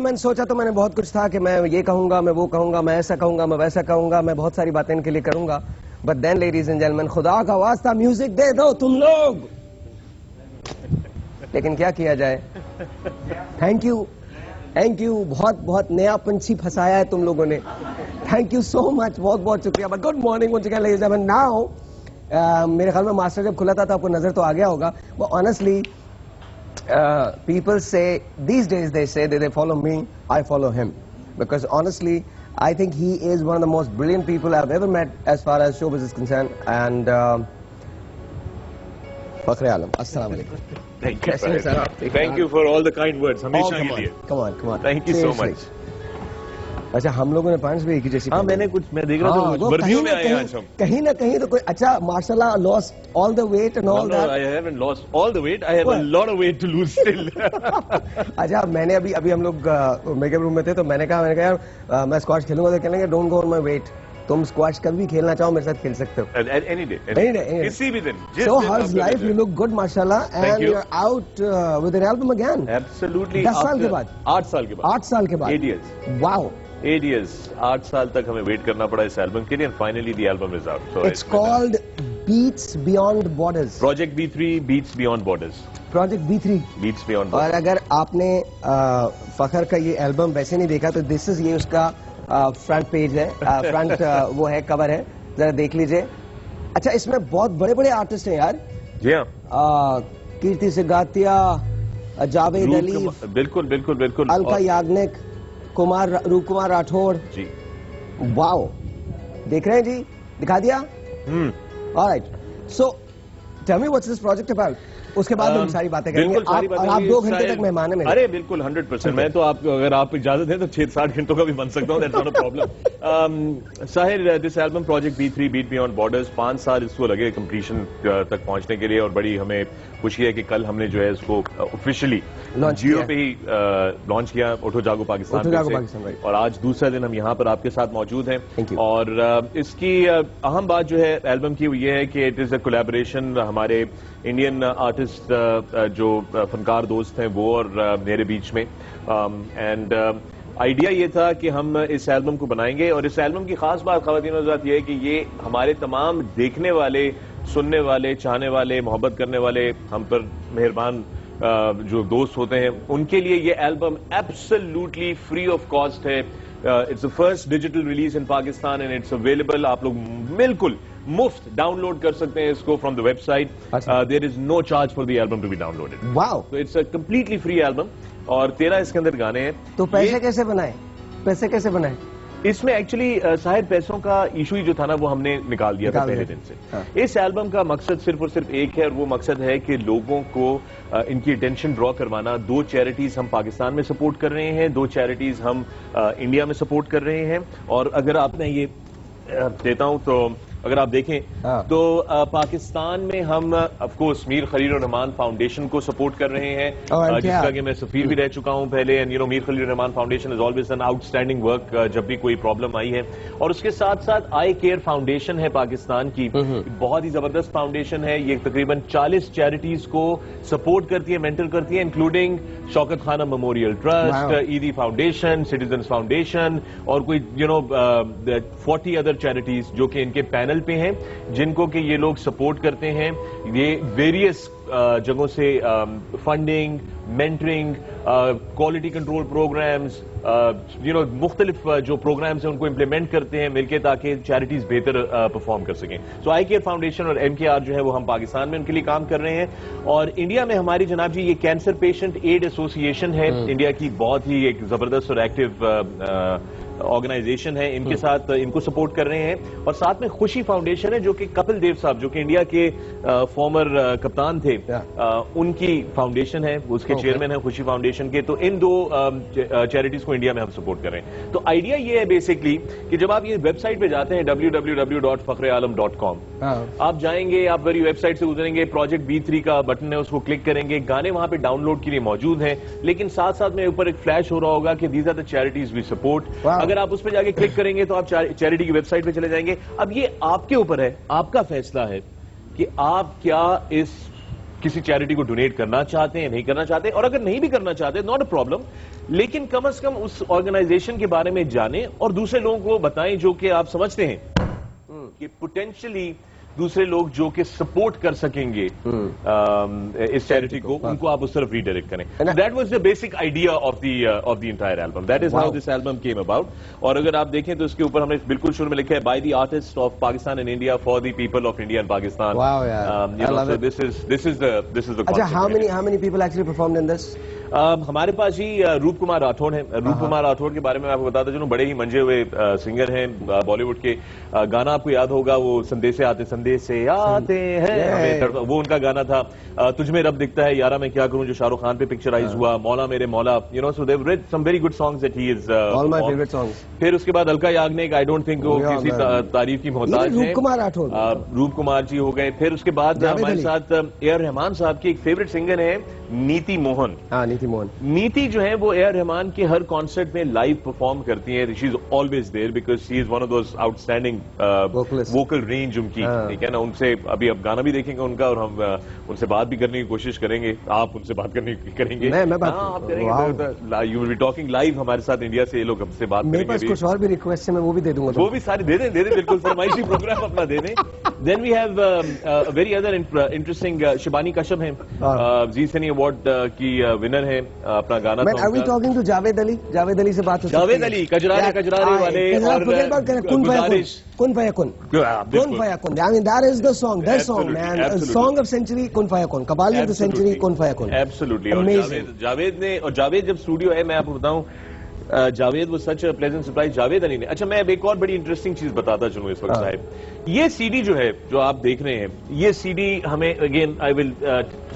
मैंने सोचा तो मैंने बहुत कुछ था कि मैं ये कहूंगा, मैं वो कहूंगा, मैं ऐसा कहूंगा, मैं वैसा कहूंगा, मैं बहुत सारी बातें इनके लिए करूंगा। But then ladies and gentleman, खुदा का वास्ता म्यूजिक दे दो तुम लोग। लेकिन क्या किया जाए। थैंक यू, थैंक यू, बहुत बहुत नया पंछी फंसाया है तुम लोगों ने। थैंक यू सो मच, बहुत बहुत शुक्रिया। But good morning once again ladies and gentleman. Now मेरे ख्याल में मास्टर जब खुला था तो आपको नजर तो आ गया होगा। वो honestly people say these days, they say that they follow me, I follow him, because honestly I think he is one of the most brilliant people I've ever met as far as showbiz is concerned. And Fakhre Alam, assalamu alaikum. Thank you, sir. Thank you for all the kind words. हमेशा के लिए. Come on. Thank you so much. अच्छा, हम लोगों ने pants भी एक ही जैसी। हाँ, मैंने कुछ, मैं देख रहा था वर्दियों में आए आज हम। कहीं ना कहीं तो कोई अच्छा माशाल्लाह lost all the weight and all that. No, I haven't lost all the weight. I have a lot of weight to lose still. अच्छा, मैंने अभी हम लोग मेकअप रूम में थे तो मैंने कहा यार मैं स्क्वाश खेलूंगा तो कहने don't go on my weight. तुम स्क्वाश कभी भी खेलना चाहो मेरे साथ खेल सकते हो। Any day. किसी भी दिन। So how's life? You look good, mashallah, and you're out with an album again. Absolutely. 10 साल के बाद। 8 साल के बाद। 8 साल के बाद। 8 years. Wow. 8 years. 8 साल तक हमें वेट करना पड़ा इस एल्बम के लिए, and finally the album is out. So it's called Beats Beyond Borders. Project B3 Beats Beyond Borders. Project B3 Beats Beyond Borders. और अगर आपने फखर का ये एल्बम वैसे नहीं देखा तो दिस इज ये उसका फ्रंट पेज है, फ्रंट वो है, कवर है, जरा देख लीजिए। अच्छा, इसमें बहुत बड़े बड़े आर्टिस्ट हैं यार। जी हाँ। कीर्ति सिगातिया, जावेद अली, बिल्कुल बिल्कुल बिल्कुल, अलका याग्निक, रूप कुमार राठौड़ जी। वाओ, देख रहे हैं जी, दिखा दिया। Alright, so tell me what's this project about. उसके बाद हम सारी बातें करेंगे। आप 2 घंटे तक मेहमान हैं मेरे। अरे बिल्कुल 100%। मैं तो आप, अगर आप इजाजत है तो 6-7 घंटों का भी बन सकता हूँ, that's not a problem. Sahir, this album project B3 beat beyond borders, 5 साल इसको लगे कंप्लीशन तक पहुंचने के लिए, और बड़ी हमें खुशी है कि कल हमने जो है इसको ऑफिशियली जियो पे ही लॉन्च किया, उठो जागो पाकिस्तान पे, और आज दूसरा दिन हम यहाँ पर आपके साथ मौजूद हैं। और इसकी अहम बात जो है एल्बम की वो ये है कि इट इज अ कोलैबोरेशन हमारे इंडियन आर्टिस्ट जो फनकार दोस्त हैं वो और मेरे बीच में। एंड आइडिया ये था कि हम इस एल्बम को बनाएंगे, और इस एल्बम की खास बात ख़वातीन हज़रात ये है कि ये हमारे तमाम देखने वाले, सुनने वाले, चाहने वाले, मोहब्बत करने वाले, हम पर मेहरबान जो दोस्त होते हैं, उनके लिए ये album absolutely free of cost है। It's the first digital release in Pakistan and it's available. आप लोग बिल्कुल मुफ्त डाउनलोड कर सकते हैं इसको from the website. There is no charge for the album to be downloaded. Wow, तो it's a completely free album, और 13 इसके अंदर गाने हैं। तो पैसे कैसे बनाए? पैसे कैसे बनाए? इसमें एक्चुअली शायद पैसों का इशू ही जो था ना, वो हमने निकाल दिया था पहले दिन से। हाँ। इस एल्बम का मकसद सिर्फ और सिर्फ एक है, और वो मकसद है कि लोगों को इनकी अटेंशन ड्रॉ करवाना। 2 चैरिटीज हम पाकिस्तान में सपोर्ट कर रहे हैं, 2 चैरिटीज हम इंडिया में सपोर्ट कर रहे हैं। और अगर आपने ये देता हूं तो अगर आप देखें तो पाकिस्तान में हम of course Mir Khalil Rahman foundation को सपोर्ट कर रहे हैं, जिसका कि मैं सफीर भी रह चुका हूं पहले। And you know, Mir Khalil Rahman foundation is always an outstanding work जब भी कोई प्रॉब्लम आई है। और उसके साथ साथ आई केयर फाउंडेशन है पाकिस्तान की, बहुत ही जबरदस्त फाउंडेशन है। ये तकरीबन 40 चैरिटीज को सपोर्ट करती है, मेंटर करती है, इंक्लूडिंग शौकत खाना मेमोरियल ट्रस्ट, ईदी फाउंडेशन, सिटीजन्स फाउंडेशन, और कोई 40 अदर चैरिटीज जो कि इनके पैनल पे हैं, जिनको कि ये लोग सपोर्ट करते हैं। ये वेरियस जगहों से funding, mentoring, quality control programmes, मुख्तलिफ जो प्रोग्राम्स हैं उनको इम्प्लीमेंट करते हैं मिलकर, ताकि चैरिटीज बेहतर परफॉर्म कर सकें। सो आई केयर फाउंडेशन और MKR जो है वो हम पाकिस्तान में उनके लिए काम कर रहे हैं। और इंडिया में हमारी जनाब जी ये कैंसर पेशेंट एड एसोसिएशन है, इंडिया की बहुत ही एक जबरदस्त और एक्टिव ऑर्गेनाइजेशन है, इनके साथ इनको सपोर्ट कर रहे हैं। और साथ में खुशी फाउंडेशन है, जो कि कपिल देव साहब, जो कि इंडिया के फॉर्मर कप्तान थे, उनकी फाउंडेशन है, उसके चेयरमैन है खुशी फाउंडेशन के। तो इन 2 चैरिटीज को इंडिया में हम सपोर्ट कर रहे हैं। तो आइडिया ये है बेसिकली कि जब आप ये वेबसाइट पे जाते हैं www.fakhrealam.com, आप जाएंगे, आप मेरी वेबसाइट से गुजरेंगे, प्रोजेक्ट B3 का बटन है, उसको क्लिक करेंगे, गाने वहां पे डाउनलोड के लिए मौजूद हैं। लेकिन साथ साथ में ऊपर एक फ्लैश हो रहा होगा कि these are the charities we support. अगर आप उस पर जाके क्लिक करेंगे तो आप चैरिटी की वेबसाइट पे चले जाएंगे। अब ये आपके ऊपर है, आपका फैसला है कि आप क्या इस किसी चैरिटी को डोनेट करना चाहते हैं, नहीं करना चाहते, और अगर नहीं भी करना चाहते, नॉट अ प्रॉब्लम, लेकिन कम से कम उस ऑर्गेनाइजेशन के बारे में जानें और दूसरे लोगों को बताएं जो कि आप समझते हैं कि पोटेंशियली दूसरे लोग जो कि सपोर्ट कर सकेंगे इस चैरिटी को, उनको आप उस तरफ रीडायरेक्ट करें. That was the basic idea of the entire album. That is how this album came about. और अगर आप देखें तो इसके ऊपर हमने बिल्कुल शुरू में लिखा है by the artist of Pakistan and India for the people of India and Pakistan. Wow, yeah. So this is the अच्छा, how many people actually performed in this? हमारे पास जी रूप कुमार राठौड़ हैं. रूप कुमार राठौड़ के बारे में मैं आपको बताता चलूं, बड़े ही मंजे हुए सिंगर हैं बॉलीवुड के. गाना आपको याद होगा, वो संदेश से आते हैं, वो उनका गाना था. तुझ में रब दिखता है, यारा मैं क्या करूं, जो शाहरुख खान पे पिक्चराइज हुआ, मौला मेरे मौला, so they rate some very good songs that he is all my favourite songs. फिर उसके बाद Alka Yagnik, I don't think वो किसी तारीफ की मोहताज है. रूप कुमार राठौड़, रूप कुमार जी हो गए. फिर उसके बाद हमारे साथ ए आर रहमान साहब की एक फेवरेट सिंगर है नीति मोहन. नीति जो है वो ए आर रहमान के हर कॉन्सर्ट में लाइव परफॉर्म करती है. She is always there because she is one of those outstanding vocal range उनकी, ठीक है ना. उनसे अभी अब गाना भी देखेंगे उनका, और हम उनसे बात भी करने की कोशिश करेंगे. आप उनसे बात करने की करेंगे, आप करेंगे. You will be talking live हमारे साथ इंडिया से. ये लोग हमसे बात मेरे पास कुछ और भी रिक्वेस्ट है, मैं वो भी दे दूंगा. वो भी सारे दे दें बिल्कुल. फरमाइशी प्रोग्राम अपना दे दें. Then we have very other interesting Shibani Kashyap हैं, जी सनी अवार्ड की विनर है. अपना गाना are we talking to Javed Ali? Javed Ali से बात हो सकती है? जावेद अली कजरारे वाले और कुन फयाकुन. I mean that is the song, man. A song of century, Kun Fayakun. Qawwali of the century, Kun Fayakun. Absolutely. Amazing. और जावेद जब स्टूडियो है, मैं आपको बताऊं, जावेद वो सच प्लेजेंट सरप्राइज. जावेद अली ने, अच्छा मैं अब एक और बड़ी इंटरेस्टिंग चीज बताता चलूं इस वक्त साहब. ये सीडी जो है, जो आप देख रहे हैं, ये सीडी हमें अगेन आई विल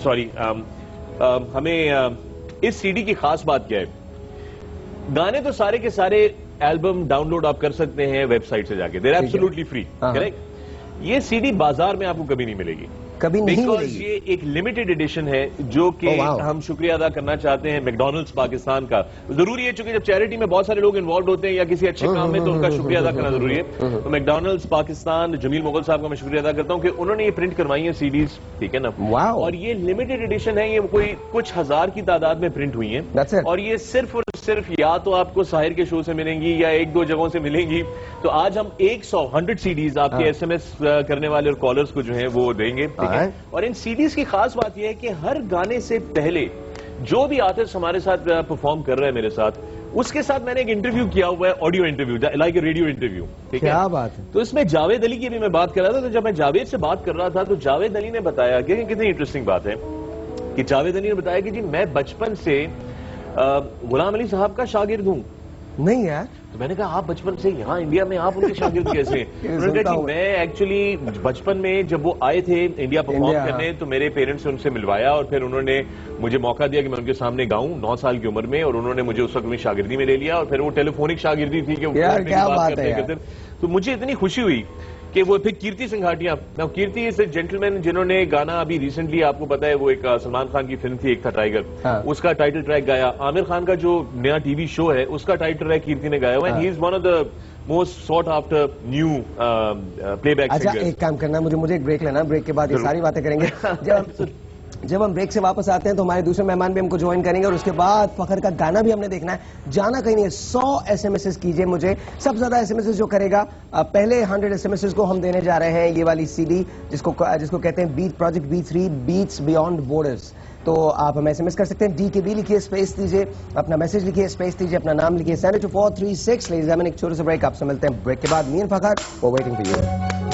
सॉरी हमें इस सीडी की खास बात क्या है? गाने तो सारे के सारे एल्बम डाउनलोड आप कर सकते हैं वेबसाइट से जाके, देयर एब्सोल्युटली फ्री, करेक्ट. ये सीडी बाजार में आपको कभी नहीं मिलेगी, कभी नहीं मिलेगी. ये एक लिमिटेड एडिशन है जो कि हम शुक्रिया अदा करना चाहते हैं मैकडॉनल्ड्स पाकिस्तान का. जरूरी है चूंकि जब चैरिटी में बहुत सारे लोग इन्वॉल्व होते हैं या किसी अच्छे काम में, तो उनका शुक्रिया अदा करना जरूरी है. तो मैकडॉनल्ड्स पाकिस्तान, जमील मुगल साहब का मैं शुक्रिया अदा करता हूं कि उन्होंने ये प्रिंट करवाई है सीडीज, ठीक है ना. और ये लिमिटेड एडिशन है, ये कोई कुछ हजार की तादाद में प्रिंट हुई है. और ये सिर्फ और सिर्फ या तो आपको साहिर के शो से मिलेंगी या एक दो जगहों से मिलेंगी. तो आज हम 100 सीडीज आपके एसएमएस करने वाले और कॉलर्स को जो है वो देंगे, ठीक है. और इन सीडीज की खास बात यह है कि हर गाने से पहले जो भी आर्टिस्ट हमारे साथ परफॉर्म कर रहे हैं मेरे साथ, उसके साथ मैंने एक इंटरव्यू किया हुआ है, audio interview, like a radio interview, ठीक है. क्या बात है. तो इसमें जावेद अली की भी मैं बात कर रहा था. तो जब मैं जावेद से बात कर रहा था तो जावेद अली ने बताया कि कितनी इंटरेस्टिंग बात है कि जावेद अली ने बताया कि जी मैं बचपन से गुलाम अली साहब का शागिर्द हूं. नहीं यार. तो मैंने कहा आप बचपन से यहाँ इंडिया में, आप उनके शागिर्द कैसे? उन्होंने कहा कि मैं एक्चुअली बचपन में जब वो आए थे इंडिया परफॉर्म करने, तो मेरे पेरेंट्स से उनसे मिलवाया और फिर उन्होंने मुझे मौका दिया कि मैं उनके सामने गाऊं 9 साल की उम्र में. और उन्होंने मुझे उस वक्त में शागिर्दी में ले लिया, और फिर वो टेलीफोनिक शागिर्दी थी कि क्या बात है. तो मुझे इतनी खुशी हुई कि वो फिर कीर्ति सिंघाटिया. कीर्ति इज ए जेंटलमैन जिन्होंने गाना अभी रिसेंटली, आपको पता है, वो एक सलमान खान की फिल्म थी, एक था टाइगर, उसका टाइटल ट्रैक गाया. आमिर खान का जो नया टीवी शो है उसका टाइटल ट्रैक कीर्ति ने गाया हुआ है. He is one of the most sought after new playback singer. अच्छा एक काम करना, मुझे एक ब्रेक लेना. ब्रेक के बाद ये सारी बातें करेंगे. जब हम ब्रेक से वापस आते हैं तो हमारे दूसरे मेहमान भी हमको ज्वाइन करेंगे, और उसके बाद फखर का गाना भी हमने देखना है. जाना कहीं नहीं है. 100 एसएमएस कीजिए मुझे. सबसे ज्यादा एसएमएस जो करेगा, पहले 100 एसएमएस को हम देने जा रहे हैं ये वाली सीडी, जिसको कहते हैं beat project B3 beats beyond borders. तो आप हम एसएमएस कर सकते हैं. DKB लिखिए, स्पेस दीजिए, अपना मैसेज लिखिए, स्पेस दीजिए, अपना नाम लिखिए, सेंड इट टू 436. एक छोटे से ब्रेक, आपसे मिलते हैं ब्रेक के बाद. Me and Fakhar waiting for you.